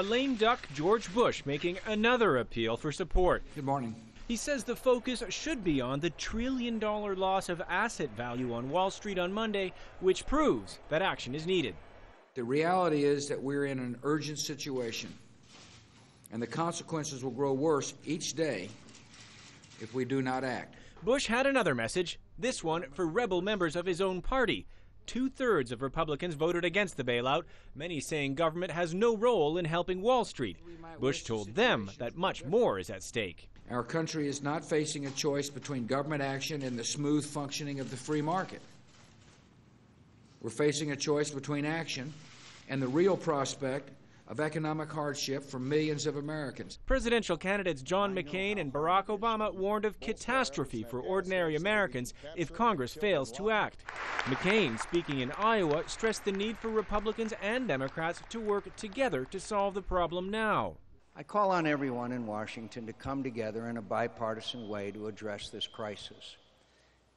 a lame duck George Bush making another appeal for support. Good morning. He says the focus should be on the trillion-dollar loss of asset value on Wall Street on Monday, which proves that action is needed. The reality is that we're in an urgent situation, and the consequences will grow worse each day if we do not act. Bush had another message, this one for rebel members of his own party. 2/3 of Republicans voted against the bailout, many saying government has no role in helping Wall Street. Bush told them that much more is at stake. Our country is not facing a choice between government action and the smooth functioning of the free market. We're facing a choice between action and the real prospect of economic hardship for millions of Americans. Presidential candidates John McCain and Barack Obama warned of catastrophe for ordinary Americans if Congress fails to act. McCain, speaking in Iowa, stressed the need for Republicans and Democrats to work together to solve the problem now. I call on everyone in Washington to come together in a bipartisan way to address this crisis.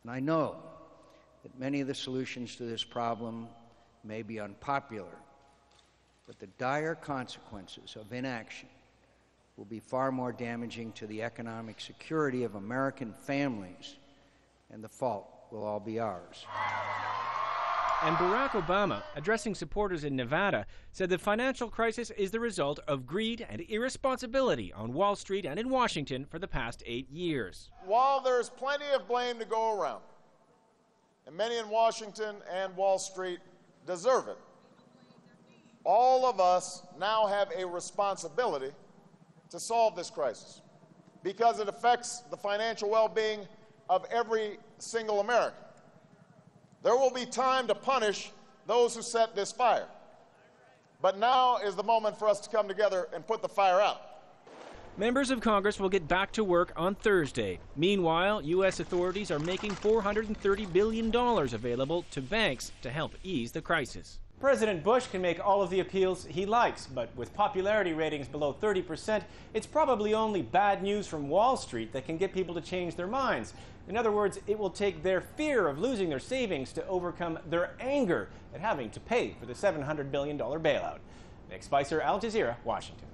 And I know that many of the solutions to this problem may be unpopular, but the dire consequences of inaction will be far more damaging to the economic security of American families, and the fault will all be ours. And Barack Obama, addressing supporters in Nevada, said the financial crisis is the result of greed and irresponsibility on Wall Street and in Washington for the past 8 years. While there's plenty of blame to go around, and many in Washington and Wall Street deserve it, all of us now have a responsibility to solve this crisis because it affects the financial well-being of every single American. There will be time to punish those who set this fire, but now is the moment for us to come together and put the fire out. Members of Congress will get back to work on Thursday. Meanwhile, U.S. authorities are making $430 billion available to banks to help ease the crisis. President Bush can make all of the appeals he likes, but with popularity ratings below 30%, it's probably only bad news from Wall Street that can get people to change their minds. In other words, it will take their fear of losing their savings to overcome their anger at having to pay for the $700 billion bailout. Nick Spicer, Al Jazeera, Washington.